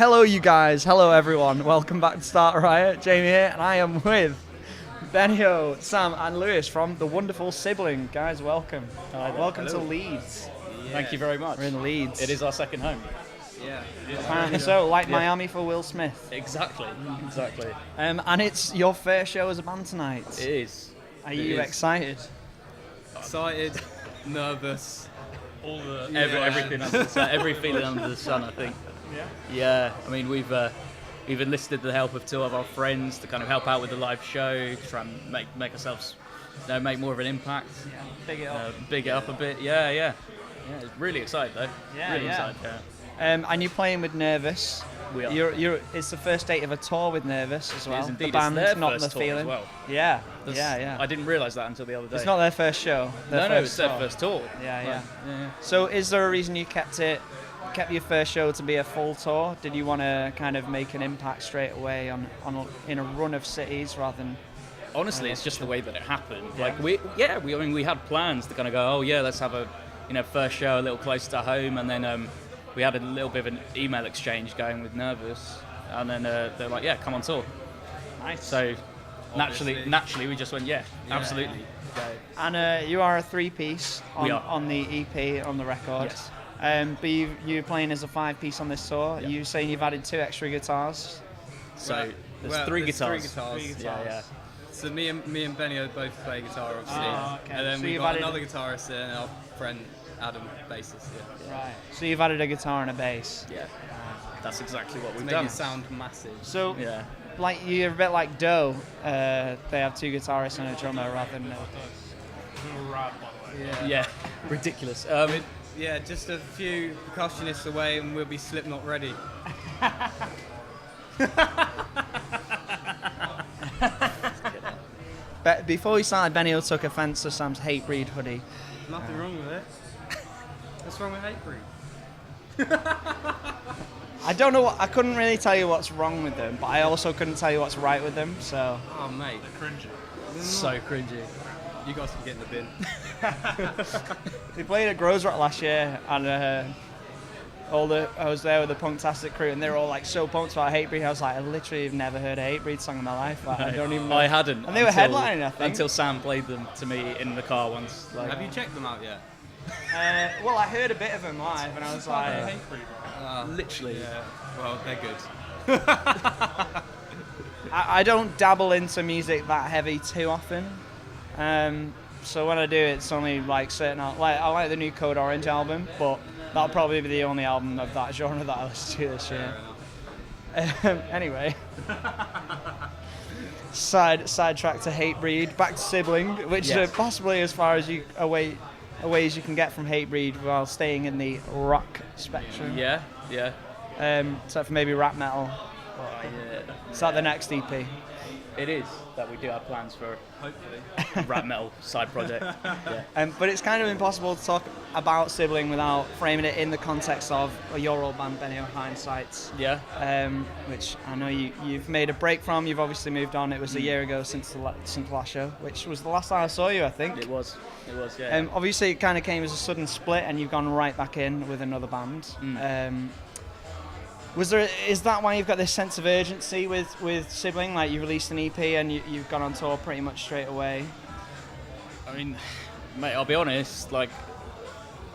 Hello, you guys. Hello, everyone. Welcome back to Start Riot. Jamie here, and I am with Benio, Sam, and Lewis from the wonderful Sibling. Guys, welcome. Welcome to Leeds. Yeah. Thank you very much. We're in Leeds. It is our second home. Yeah. Apparently so, like Miami for Will Smith. Exactly. And it's your first show as a band tonight. It is. Are you excited? Excited, nervous, everything under the sun, every feeling under the sun, I think. Yeah. I mean, we've enlisted the help of two of our friends to kind of help out with the live show, try and make ourselves, make more of an impact. Yeah. Big it up a bit. Yeah. Really excited though. Really excited. Yeah. And you're playing with Nervous. We are. It's the first date of a tour with Nervous as well. It is indeed. The band, it's their not first the tour feeling. as well. Yeah. I didn't realise that until the other day. It's not their first show. It's their first tour. Yeah. So, is there a reason you kept your first show to be a full tour? Did you want to kind of make an impact straight away in a run of cities rather than? Honestly, it's just the way that it happened. Yeah. Like we had plans to kind of go, let's have a first show a little closer to home, and then we had a little bit of an email exchange going with Nervous, and then they're like, come on tour. Nice. So naturally we just went, absolutely. And you are a three-piece We are. on the EP, on the record. Yes. But you're playing as a five-piece on this tour. Yeah. You're saying you've added two extra guitars. So there's three guitars. Three guitars. Yeah. So me and Benio both play guitar, obviously. Okay. And then So we've you've got added- another guitarist and our friend Adam, bassist. Yeah. Right. So you've added a guitar and a bass. Yeah. That's exactly what To we've make done. it sound massive. So, Yeah. like, you're a bit like Doe. They have two guitarists and a drummer rather than. Yeah. Ridiculous. Yeah, just a few percussionists away and we'll be Slipknot ready. But before we started, Benio took offence to Sam's Hatebreed hoodie. Nothing wrong with it. What's wrong with Hatebreed? I don't know. I couldn't really tell you what's wrong with them, but I also couldn't tell you what's right with them. So. Oh, mate. So cringy. You guys can get in the bin. We played at Grows Rock last year, and I was there with the Punktastic crew, and they were all like so pumped about Hatebreed. I was like, I literally have never heard a Hatebreed song in my life. Like, I don't even know. I hadn't. And they were headlining, I think. Until Sam played them to me in the car once. Like, Have you checked them out yet? Well, I heard a bit of them live, and I was like, literally. Yeah. Well, they're good. I don't dabble into music that heavy too often. So when I do, it's only like certain. I like the new Code Orange album, but that'll probably be the only album of that genre that I listen to this year. Anyway, sidetrack to Hatebreed, back to Sibling, which is possibly as far as away as you can get from Hatebreed while staying in the rock spectrum. Yeah. Except for maybe rap metal. Is that the next EP? It is that we do have plans for Hopefully. rap metal side project. Yeah. But it's kind of impossible to talk about Sibling without framing it in the context of your old band, Benio Hindsights. Yeah. Which I know you've made a break from. You've obviously moved on. It was a year ago since the last show, which was the last time I saw you, I think. It was. Yeah. Obviously, it kind of came as a sudden split, and you've gone right back in with another band. Is that why you've got this sense of urgency with Sibling? Like, you released an EP and you've gone on tour pretty much straight away. I mean, mate, I'll be honest. Like,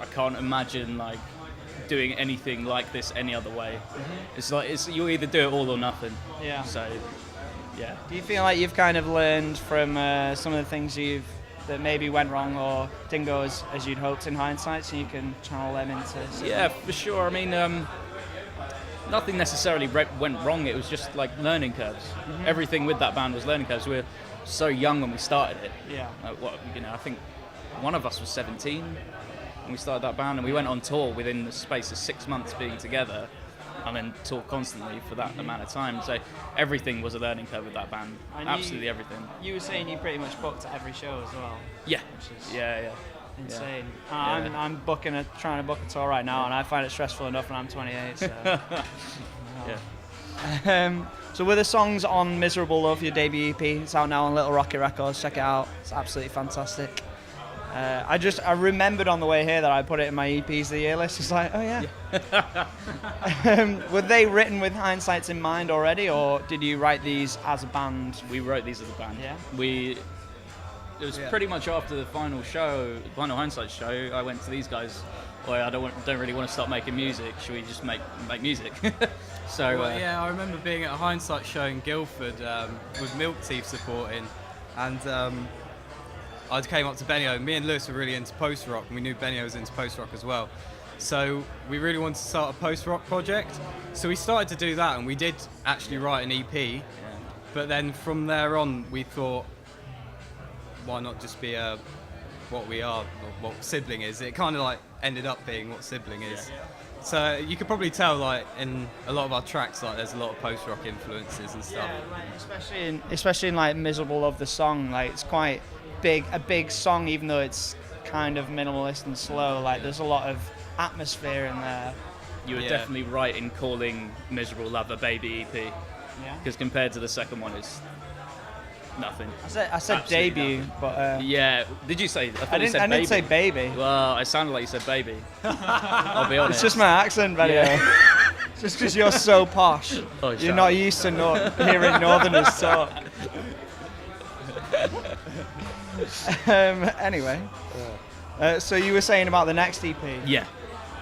I can't imagine like doing anything like this any other way. Mm-hmm. It's you either do it all or nothing. Yeah. So, yeah. Do you feel like you've kind of learned from some of the things that maybe went wrong or didn't go as you'd hoped in hindsight, so you can channel them into Sibling? Yeah, for sure. I mean, nothing necessarily went wrong. It was just like learning curves. Mm-hmm. Everything with that band was learning curves. We were so young when we started it. Yeah. I think one of us was 17 when we started that band, and we went on tour within the space of 6 months being together, and then toured constantly for that amount of time. So everything was a learning curve with that band. Absolutely everything. You were saying you pretty much booked at every show as well. Yeah. Which is Yeah. insane. Yeah. I'm trying to book a tour right now, and I find it stressful enough when I'm 28. So. Yeah. So were the songs on Miserable Love, your debut EP? It's out now on Little Rocket Records. Check it out. It's absolutely fantastic. I remembered on the way here that I put it in my EPs of the year list. It's like, oh yeah. Were they written with Hindsights in mind already, or did you write these as a band? We wrote these as a band. Yeah. It was pretty much after the final Hindsights show. I went to these guys. Well, I don't really want to start making music. Should we just make music? So Well, yeah, I remember being at a Hindsight show in Guildford with Milk Teeth supporting, and I came up to Benio. Me and Lewis were really into post-rock, and we knew Benio was into post-rock as well. So we really wanted to start a post-rock project. So we started to do that, and we did actually write an EP. But then from there on, we thought, why not just be what we are, or what Sibling is? It kind of like ended up being what Sibling is. So you could probably tell, like, in a lot of our tracks, like, there's a lot of post-rock influences and stuff. Yeah, like, especially in like Miserable Love, the song, like it's quite a big song, even though it's kind of minimalist and slow. Like there's a lot of atmosphere in there. you were definitely right in calling Miserable Love a baby EP. Yeah. Because compared to the second one, it's nothing. I said debut, nothing. but Yeah. Did you say? I didn't say baby. Well, it sounded like you said baby. I'll be honest. It's just my accent, Benio. Yeah. Just because you're so posh. Oh, You're not used to hearing Northerners talk. Anyway, so you were saying about the next EP. Yeah.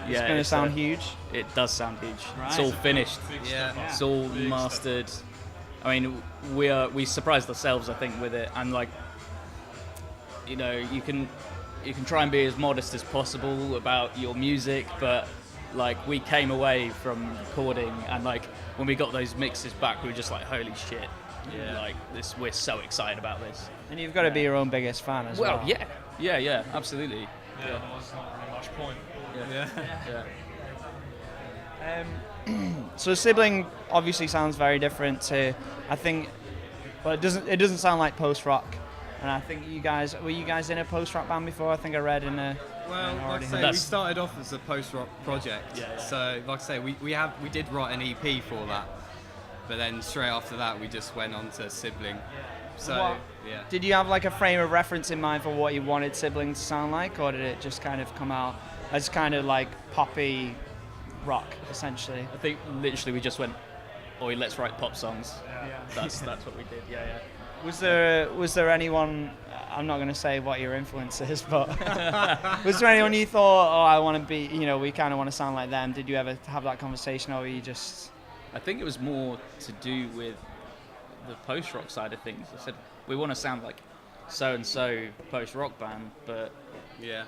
It's going to sound huge. It does sound huge. Right. It's all finished. Yeah. It's all mastered. I mean, we surprised ourselves, I think, with it, and like, you know, you can try and be as modest as possible about your music, but like we came away from recording, and like when we got those mixes back, we were just like, holy shit, like this, we're so excited about this. And you've got to be your own biggest fan as well. Well, yeah, absolutely. Yeah, there's not really much point. So Sibling obviously sounds very different to, I think, well, it doesn't sound like post rock. And I think were you guys in a post rock band before? I think I read in a. Well, like I say, we started off as a post-rock project. Yeah. So, like I say, we did write an EP for that, but then straight after that, we just went on to Sibling. So, yeah. Did you have like a frame of reference in mind for what you wanted Sibling to sound like, or did it just kind of come out as kind of like poppy rock, essentially? I think literally we just went, "Oi, let's write pop songs." That's what we did. Yeah. Was there anyone? I'm not going to say what your influence is, but was there anyone you thought, oh, I want to be, you know, we kind of want to sound like them? Did you ever have that conversation, or were you just? I think it was more to do with the post-rock side of things. I said, we want to sound like so-and-so post-rock band, but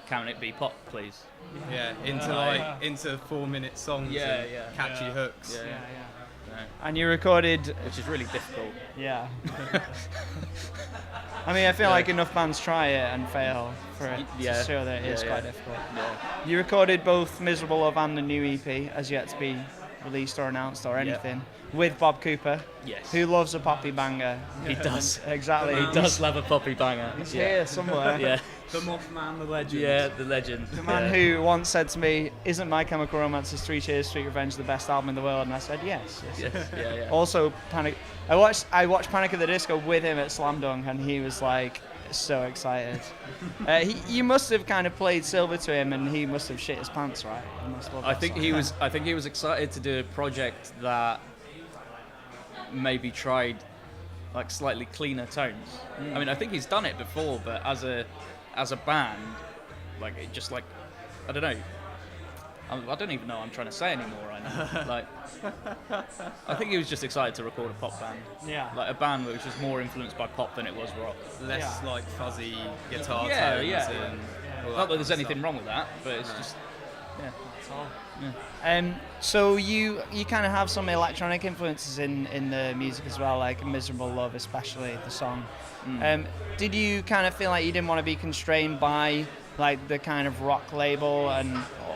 can it be pop, please? Yeah, into 4-minute songs and catchy hooks. Yeah. And you recorded, which is really difficult. Yeah. I mean, I feel like enough bands try it and fail for it to show that it is quite difficult. Yeah. You recorded both Miserable Love and the new EP, as yet to be released or announced or anything, with Bob Cooper, who loves a poppy banger. He does. Exactly. He does love a poppy banger. He's here somewhere. Yeah. The Mothman, the legend. Yeah, the legend. The man who once said to me, "Isn't My Chemical Romance's 3 Cheers, Sweet Revenge the best album in the world?" And I said, yes. Yeah. Also, I watched Panic at the Disco with him at Slam Dunk, and he was like so excited. You must have kind of played Silver to him, and he must have shit his pants, right? I think he was excited to do a project that maybe tried like slightly cleaner tones. I mean, I think he's done it before, but as a band, like it just like, I don't know. I don't even know what I'm trying to say anymore right now. Like, I think he was just excited to record a pop band. Yeah. Like a band which was more influenced by pop than it was rock. Less like fuzzy guitar tones. And not that there's anything stuff. wrong with that, but it's just, That's all. Yeah. So you kind of have some electronic influences in the music as well, like Miserable Love, especially the song. Did you kind of feel like you didn't want to be constrained by like the kind of rock label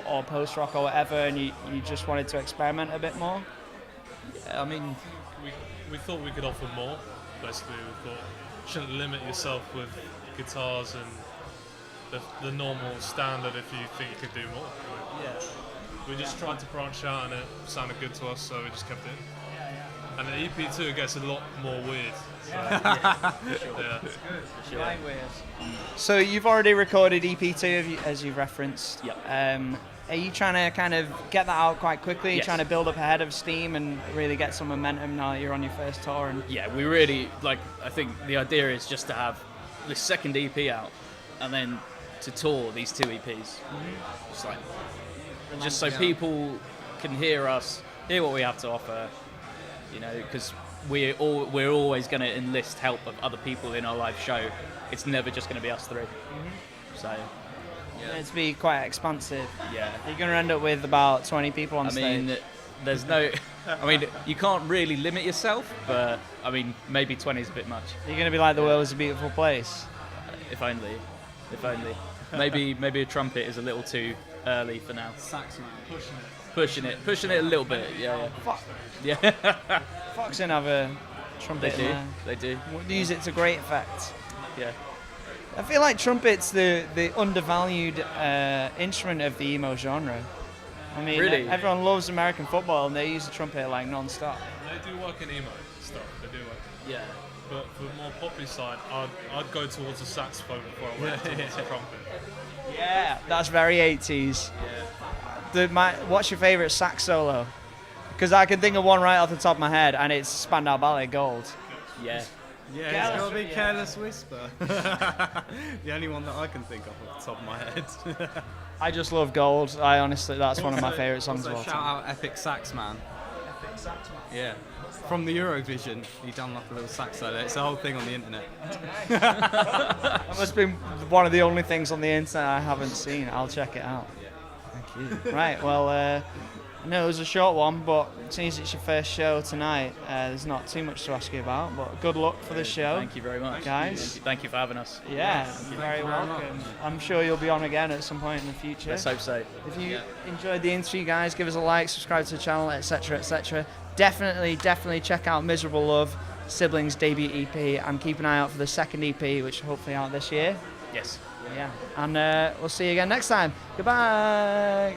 or post rock or whatever, and you just wanted to experiment a bit more? Yeah, I mean, We thought we could offer more. Basically, we thought you shouldn't limit yourself with guitars and the normal standard if you think you could do more. We just tried to branch out, and it sounded good to us, so we just kept it in. And the EP2 gets a lot more weird. So, yeah. So you've already recorded EP2 as you've referenced. Yep. Are you trying to kind of get that out quite quickly? Yes. Trying to build up ahead of Steam and really get some momentum now that you're on your first tour? And Yeah, we really I think the idea is just to have this second EP out, and then to tour these 2 EPs. Just so people can hear us, hear what we have to offer. Because we're always going to enlist help of other people in our live show. It's never just going to be us 3. So. it's be quite expansive. Yeah. You're going to end up with about 20 people on stage. There's no. You can't really limit yourself, but maybe 20 is a bit much. You're going to be like the world is a beautiful place. If only. Maybe a trumpet is a little too early for now. Sax man. Pushing it a little bit. Yeah. Fuck. Yeah. Fox didn't have a trumpet in there. They do. We'll use it to great effect. Yeah. I feel like trumpet's the undervalued instrument of the emo genre. Really? Everyone loves American football and they use the trumpet like non-stop. They do work in emo stuff. They do work. Yeah. But for the more poppy side, I'd go towards a saxophone before I went towards a trumpet. Yeah, that's very 80s. What's your favourite sax solo? Because I can think of one right off the top of my head, and it's Spandau Ballet Gold. Yeah. Yeah, it's got to be Careless Whisper. The only one that I can think of off the top of my head. I just love Gold. That's one of my favourite songs of all Shout time. out Epic Sax Man. Yeah. From the Eurovision, he done like a little sax solo. It's the whole thing on the internet. That must have been one of the only things on the internet I haven't seen. I'll check it out. Thank you. Right, well, I know it was a short one, but since it's your first show tonight, there's not too much to ask you about, but good luck for the show. Thank you very much. Guys. Thank you for having us. Yeah, you're very welcome. I'm sure you'll be on again at some point in the future. Let's hope so. If you enjoyed the interview, guys, give us a like, subscribe to the channel, etc., etc. Definitely check out Miserable Love, Siblings' debut EP, and keep an eye out for the second EP, which will hopefully out this year. Yes. Yeah, and we'll see you again next time. Goodbye.